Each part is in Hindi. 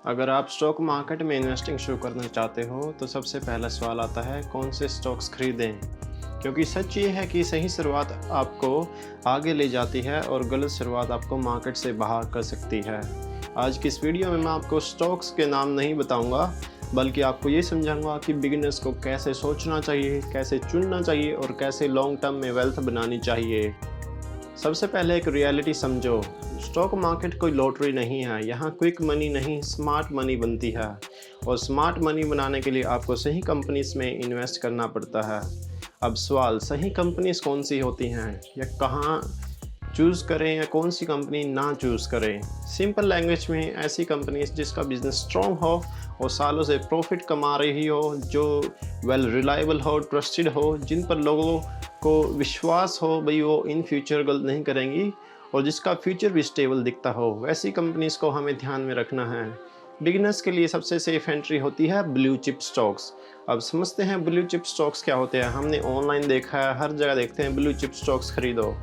अगर आप स्टॉक मार्केट में इन्वेस्टिंग शुरू करना चाहते हो तो सबसे पहला सवाल आता है कौन से स्टॉक्स खरीदें। क्योंकि सच ये है कि सही शुरुआत आपको आगे ले जाती है और गलत शुरुआत आपको मार्केट से बाहर कर सकती है। आज की इस वीडियो में मैं आपको स्टॉक्स के नाम नहीं बताऊंगा, बल्कि आपको ये समझाऊंगा कि बिगिनर्स को कैसे सोचना चाहिए, कैसे चुनना चाहिए और कैसे लॉन्ग टर्म में वेल्थ बनानी चाहिए। सबसे पहले एक रियलिटी समझो, स्टॉक मार्केट कोई लॉटरी नहीं है। यहाँ क्विक मनी नहीं, स्मार्ट मनी बनती है और स्मार्ट मनी बनाने के लिए आपको सही कंपनीज में इन्वेस्ट करना पड़ता है। अब सवाल, सही कंपनीज कौन सी होती हैं या कहाँ चूज़ करें या कौन सी कंपनी ना चूज़ करें। सिंपल लैंग्वेज में ऐसी कंपनीज जिसका बिजनेस स्ट्रॉन्ग हो और सालों से प्रॉफिट कमा रही हो, जो वेल रिलायबल हो, ट्रस्टेड हो, जिन पर लोगों को विश्वास हो भाई वो इन फ्यूचर गलत नहीं करेंगी और जिसका फ्यूचर भी स्टेबल दिखता हो, वैसी कंपनीज को हमें ध्यान में रखना है। बिगिनर्स के लिए सबसे सेफ एंट्री होती है ब्लू चिप स्टॉक्स। अब समझते हैं ब्लू चिप स्टॉक्स क्या होते हैं। हमने ऑनलाइन देखा है, हर जगह देखते हैं ब्लू चिप स्टॉक्स खरीदो।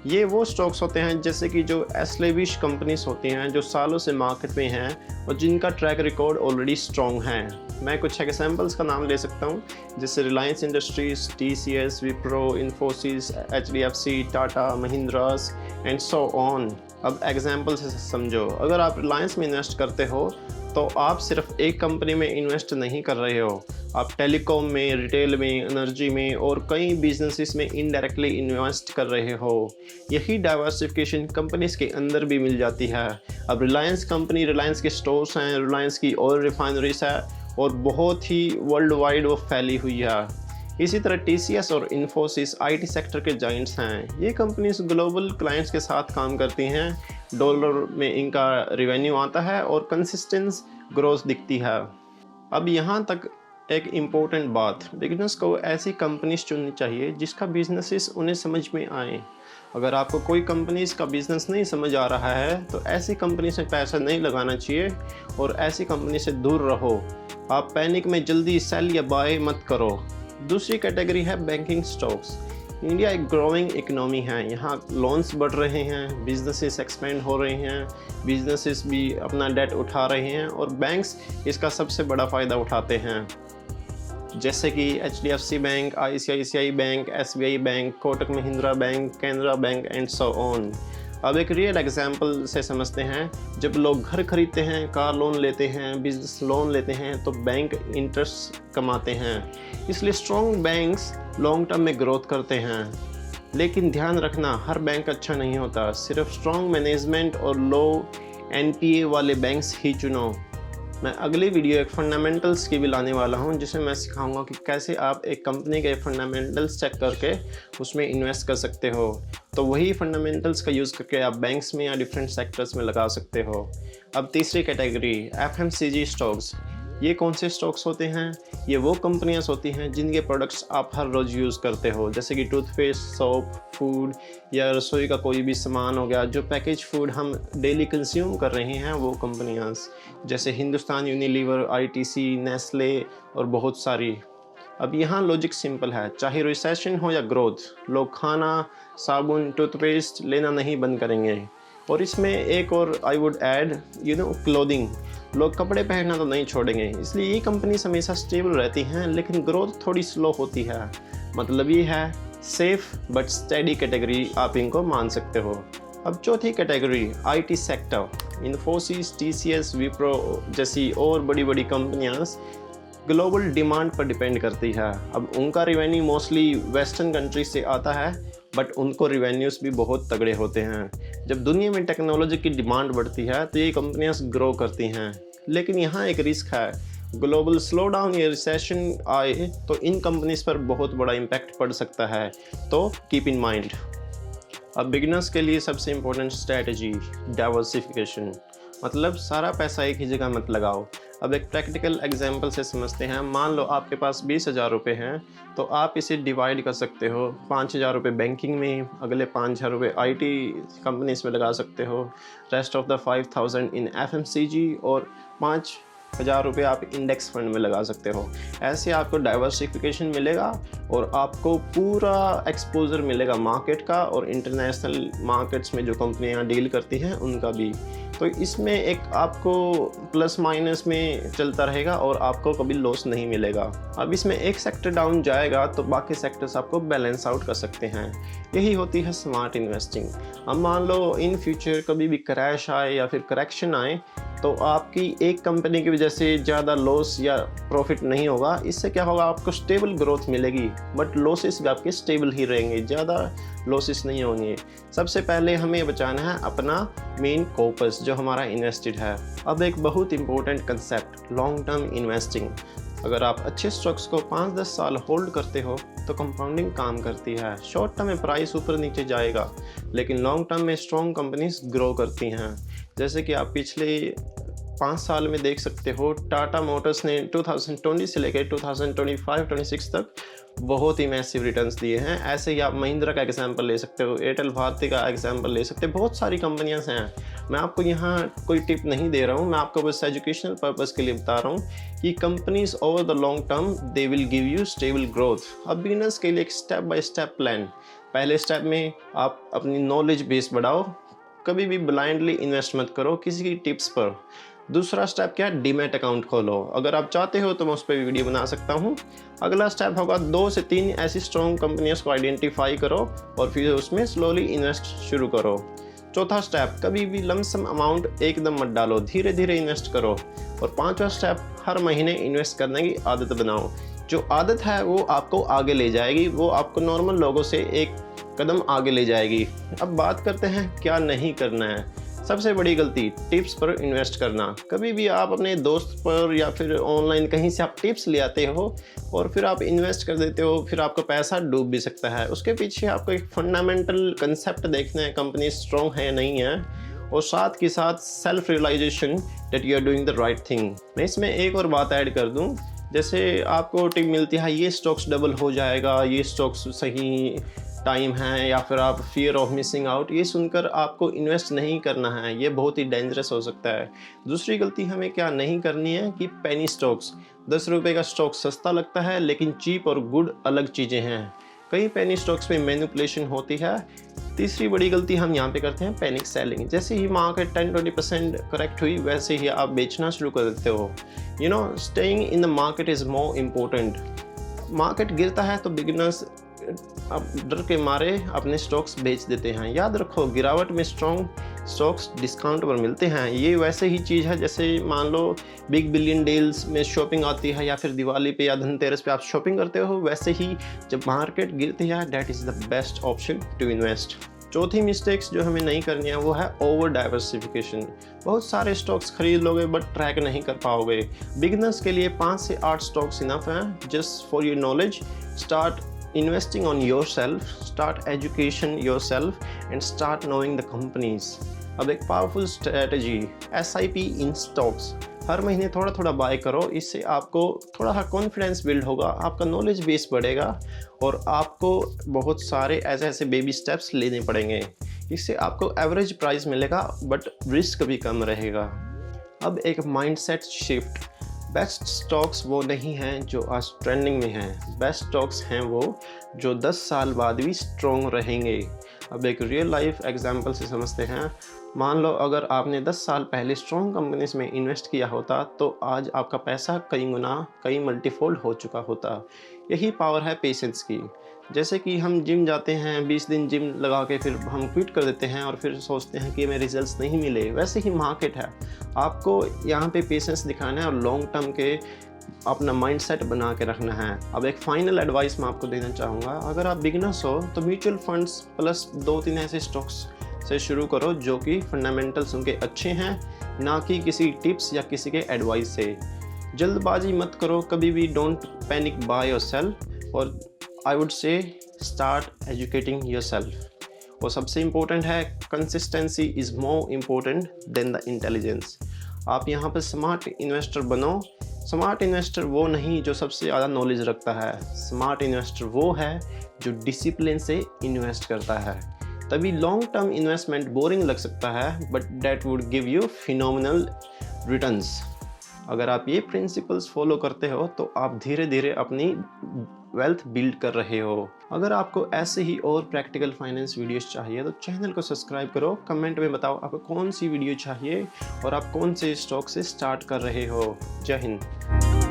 ये वो स्टॉक्स होते हैं जैसे कि जो एस्टेब्लिश कंपनीज होती हैं, जो सालों से मार्केट में हैं और जिनका ट्रैक रिकॉर्ड ऑलरेडी स्ट्रॉन्ग है। मैं कुछ एग्जांपल्स का नाम ले सकता हूँ, जैसे Reliance Industries, TCS, Wipro, Infosys, HDFC, Tata, Mahindras and so on. अब एग्जांपल से समझो, अगर आप रिलायंस में इन्वेस्ट करते हो तो आप सिर्फ एक कंपनी में इन्वेस्ट नहीं कर रहे हो, आप टेलीकॉम में, रिटेल में, एनर्जी में और कई बिजनेसेस में इनडायरेक्टली इन्वेस्ट कर रहे हो। यही डाइवर्सिफिकेशन कंपनीज के अंदर भी मिल जाती है। अब रिलायंस कंपनी, रिलायंस के स्टोर्स हैं, रिलायंस की ऑयल रिफाइनरीज है और बहुत ही वर्ल्ड वाइड वो फैली हुई है। इसी तरह TCS और इन्फोसिस IT सेक्टर के जाइंट्स हैं। ये कंपनीज ग्लोबल क्लाइंट्स के साथ काम करती हैं, डॉलर में इनका रिवेन्यू आता है और कंसिस्टेंस ग्रोथ दिखती है। अब यहाँ तक एक इम्पोर्टेंट बात, बिगिनर्स को ऐसी कंपनीज चुननी चाहिए जिसका बिजनेसेस उन्हें समझ में आए। अगर आपको कोई कंपनीज का बिजनेस नहीं समझ आ रहा है तो ऐसी कंपनी से पैसा नहीं लगाना चाहिए और ऐसी कंपनी से दूर रहो। आप पैनिक में जल्दी सेल या बाय मत करो। दूसरी कैटेगरी है बैंकिंग स्टॉक्स। इंडिया एक ग्रोइंग इकोनॉमी है, यहाँ लोन्स बढ़ रहे हैं, बिजनेसेस एक्सपेंड हो रहे हैं, बिजनेसेस भी अपना डेट उठा रहे हैं और बैंक्स इसका सबसे बड़ा फ़ायदा उठाते हैं, जैसे कि HDFC bank, ICICI bank, SBI bank, Kotak Mahindra bank, Canara bank and so on. अब एक रियल एग्जांपल से समझते हैं। जब लोग घर खरीदते हैं, कार लोन लेते हैं, बिजनेस लोन लेते हैं तो बैंक इंटरेस्ट कमाते हैं। इसलिए स्ट्रॉन्ग बैंक्स लॉन्ग टर्म में ग्रोथ करते हैं। लेकिन ध्यान रखना, हर बैंक अच्छा नहीं होता। सिर्फ स्ट्रॉन्ग मैनेजमेंट और लो NPA वाले बैंक्स ही चुनो। मैं अगली वीडियो एक फंडामेंटल्स की भी लाने वाला हूं, जिसमें मैं सिखाऊंगा कि कैसे आप एक कंपनी के फंडामेंटल्स चेक करके उसमें इन्वेस्ट कर सकते हो। तो वही फंडामेंटल्स का यूज़ करके आप बैंक्स में या डिफरेंट सेक्टर्स में लगा सकते हो। अब तीसरी कैटेगरी FMCG स्टॉक्स। ये कौन से स्टॉक्स होते हैं? ये वो कंपनियां होती हैं जिनके प्रोडक्ट्स आप हर रोज़ यूज़ करते हो, जैसे कि टूथपेस्ट, सोप, फूड या रसोई का कोई भी सामान हो गया। जो पैकेज फूड हम डेली कंज्यूम कर रहे हैं वो कंपनियां, जैसे हिंदुस्तान यूनिलीवर, ITC, नेस्ले और बहुत सारी। अब यहाँ लॉजिक सिंपल है, चाहे रिसेशन हो या ग्रोथ, लोग खाना, साबुन, टूथपेस्ट लेना नहीं बंद करेंगे। और इसमें एक और आई वुड ऐड, क्लोथिंग, लोग कपड़े पहनना तो नहीं छोड़ेंगे। इसलिए ये कंपनी हमेशा स्टेबल रहती हैं, लेकिन ग्रोथ थोड़ी स्लो होती है। मतलब ये है सेफ बट स्टेडी कैटेगरी, आप इनको मान सकते हो। अब चौथी category IT sector. Infosys, TCS, Wipro जैसी और बड़ी बड़ी कंपनियां ग्लोबल डिमांड पर डिपेंड करती है। अब उनका रिवेन्यू मोस्टली वेस्टर्न कंट्री से आता है, बट उनको रिवेन्यूज़ भी बहुत तगड़े होते हैं। जब दुनिया में टेक्नोलॉजी की डिमांड बढ़ती है तो ये कंपनियां ग्रो करती हैं। लेकिन यहाँ एक रिस्क है, ग्लोबल स्लो डाउन या रिसेशन आए तो इन कंपनीज पर बहुत बड़ा इम्पैक्ट पड़ सकता है, तो कीप इन माइंड। अब बिगिनर्स के लिए सबसे इम्पोर्टेंट स्ट्रैटेजी डाइवर्सिफिकेशन, मतलब सारा पैसा एक ही जगह मत लगाओ। अब एक प्रैक्टिकल एग्जांपल से समझते हैं। मान लो आपके पास 20,000 रुपये हैं, तो आप इसे डिवाइड कर सकते हो। 5,000 रुपये बैंकिंग में, अगले 5,000 रुपये IT कंपनीज में लगा सकते हो, rest of the 5,000 in FMCG और 5,000 रुपये आप इंडेक्स फंड में लगा सकते हो। ऐसे आपको डाइवर्सिफिकेशन मिलेगा और आपको पूरा एक्सपोजर मिलेगा मार्केट का और इंटरनेशनल मार्केट्स में जो कंपनियां डील करती हैं उनका भी। तो इसमें एक आपको प्लस माइनस में चलता रहेगा और आपको कभी लॉस नहीं मिलेगा। अब इसमें एक सेक्टर डाउन जाएगा तो बाकी सेक्टर्स आपको बैलेंस आउट कर सकते हैं। यही होती है स्मार्ट इन्वेस्टिंग। अब मान लो इन फ्यूचर कभी भी क्रैश आए या फिर करेक्शन आए तो आपकी एक कंपनी की वजह से ज़्यादा लॉस या प्रॉफिट नहीं होगा। इससे क्या होगा, आपको स्टेबल ग्रोथ मिलेगी, बट लॉसेस भी आपके स्टेबल ही रहेंगे, ज़्यादा लॉसेस नहीं होंगे। सबसे पहले हमें बचाना है अपना मेन कॉर्पस जो हमारा इन्वेस्टेड है। अब एक बहुत important concept, long term investing. अगर आप अच्छे स्टॉक्स को 5-10 साल होल्ड करते हो तो कंपाउंडिंग काम करती है। शॉर्ट टर्म में प्राइस ऊपर नीचे जाएगा, लेकिन लॉन्ग टर्म में स्ट्रॉन्ग कंपनीज ग्रो करती हैं। जैसे कि आप पिछले 5 साल में देख सकते हो, टाटा मोटर्स ने 2020 से लेकर 2025-26 तक बहुत ही मैसिव रिटर्न्स दिए हैं। ऐसे ही आप महिंद्रा का एग्जांपल ले सकते हो, एयरटेल भारती का एग्जांपल ले सकते हो। बहुत सारी कंपनियां हैं। मैं आपको यहाँ कोई टिप नहीं दे रहा हूँ, मैं आपको बस एजुकेशनल पर्पस के लिए बता रहा हूँ कि companies over the long term they will give you stable growth. अब बिगिनर्स के लिए एक स्टेप बाय स्टेप प्लान। पहले स्टेप में आप अपनी नॉलेज बेस बढ़ाओ, कभी भी ब्लाइंडली इन्वेस्ट मत करो किसी की टिप्स पर। दूसरा स्टेप क्या है, डीमैट अकाउंट खोलो। अगर आप चाहते हो तो मैं उस पर वीडियो बना सकता हूँ। अगला स्टेप होगा 2 से 3 ऐसी स्ट्रॉन्ग कंपनियों को आइडेंटिफाई करो और फिर उसमें स्लोली इन्वेस्ट शुरू करो। चौथा स्टेप, कभी भी लमसम अमाउंट एकदम मत डालो, धीरे धीरे इन्वेस्ट करो। और 5वां स्टेप, हर महीने इन्वेस्ट करने की आदत बनाओ। जो आदत है वो आपको आगे ले जाएगी, वो आपको नॉर्मल लोगों से एक कदम आगे ले जाएगी। अब बात करते हैं क्या नहीं करना है। सबसे बड़ी गलती, टिप्स पर इन्वेस्ट करना। कभी भी आप अपने दोस्त पर या फिर ऑनलाइन कहीं से आप टिप्स ले आते हो और फिर आप इन्वेस्ट कर देते हो, फिर आपका पैसा डूब भी सकता है। उसके पीछे आपको एक फंडामेंटल कंसेप्ट देखना है, कंपनी स्ट्रॉन्ग है या नहीं है, और साथ के साथ self realisation that you are doing the right thing. मैं इसमें एक और बात ऐड कर दूं, जैसे आपको टिप मिलती है ये स्टॉक्स डबल हो जाएगा, ये स्टॉक्स सही टाइम है, या फिर आप फियर ऑफ मिसिंग आउट, ये सुनकर आपको इन्वेस्ट नहीं करना है। ये बहुत ही डेंजरस हो सकता है। दूसरी गलती हमें क्या नहीं करनी है कि पेनी स्टॉक्स। 10 रुपये का स्टॉक सस्ता लगता है, लेकिन चीप और गुड अलग चीज़ें हैं। कई पेनी स्टॉक्स में मैनिपुलेशन होती है। तीसरी बड़ी गलती हम यहाँ पे करते हैं पैनिक सेलिंग। जैसे ही मार्केट 10-20% करेक्ट हुई, वैसे ही आप बेचना शुरू कर देते हो। Staying in the market is more important. Market गिरता है तो बिगिनर्स अब डर के मारे अपने स्टॉक्स बेच देते हैं। याद रखो, गिरावट में स्ट्रॉन्ग स्टॉक्स डिस्काउंट पर मिलते हैं। ये वैसे ही चीज़ है जैसे मान लो बिग बिलियन डील्स में शॉपिंग आती है, या फिर दिवाली पे या धनतेरस पे आप शॉपिंग करते हो। वैसे ही जब मार्केट गिरती है, that is the best option to invest. चौथी मिस्टेक्स जो हमें नहीं करनी है वो है ओवर डाइवर्सिफिकेशन। बहुत सारे स्टॉक्स खरीद लोगे बट ट्रैक नहीं कर पाओगे। बिगिनर्स के लिए 5 से 8 स्टॉक्स इनफ हैं। Just for your knowledge, start investing on yourself, start education yourself and start knowing the companies. अब एक पावरफुल स्ट्रेटजी, SIP इन स्टॉक्स। हर महीने थोड़ा थोड़ा बाय करो, इससे आपको थोड़ा सा कॉन्फिडेंस बिल्ड होगा, आपका नॉलेज बेस बढ़ेगा और आपको बहुत सारे ऐसे बेबी स्टेप्स लेने पड़ेंगे। इससे आपको एवरेज प्राइस मिलेगा बट रिस्क भी कम रहेगा। अब एक माइंडसेट शिफ्ट। बेस्ट स्टॉक्स वो नहीं हैं जो आज ट्रेंडिंग में हैं, बेस्ट स्टॉक्स हैं वो जो 10 साल बाद भी स्ट्रॉन्ग रहेंगे। अब एक रियल लाइफ एग्जांपल से समझते हैं। मान लो अगर आपने 10 साल पहले स्ट्रॉन्ग कंपनीज में इन्वेस्ट किया होता तो आज आपका पैसा कई गुना, कई मल्टीफोल्ड हो चुका होता। यही पावर है पेशेंस की। जैसे कि हम जिम जाते हैं, 20 दिन जिम लगा के फिर हम क्विट कर देते हैं और फिर सोचते हैं कि हमें रिजल्ट्स नहीं मिले। वैसे ही मार्केट है, आपको यहाँ पे पेशेंस दिखाना है और लॉन्ग टर्म के अपना माइंडसेट बना के रखना है। अब एक फाइनल एडवाइस मैं आपको देना चाहूँगा, अगर आप बिगिनर्स हो तो म्यूचुअल फंड्स प्लस 2-3 ऐसे स्टॉक्स से शुरू करो जो कि फंडामेंटल्स उनके अच्छे हैं, ना कि किसी टिप्स या किसी के एडवाइस से। जल्दबाजी मत करो कभी भी, डोंट पैनिक बाय और सेल, और I would say start educating yourself. और सबसे इम्पोर्टेंट है, consistency is more important then the intelligence. आप यहाँ पर स्मार्ट इन्वेस्टर बनो। स्मार्ट इन्वेस्टर वो नहीं जो सबसे ज़्यादा नॉलेज रखता है, स्मार्ट इन्वेस्टर वो है जो डिसिप्लिन से इन्वेस्ट करता है। तभी लॉन्ग टर्म इन्वेस्टमेंट बोरिंग लग सकता है but that would give you phenomenal returns. अगर आप ये प्रिंसिपल्स फॉलो करते हो तो आप धीरे धीरे अपनी वेल्थ बिल्ड कर रहे हो। अगर आपको ऐसे ही और प्रैक्टिकल फाइनेंस वीडियोस चाहिए तो चैनल को सब्सक्राइब करो। कमेंट में बताओ आपको कौन सी वीडियो चाहिए और आप कौन से स्टॉक से स्टार्ट कर रहे हो। जय हिंद।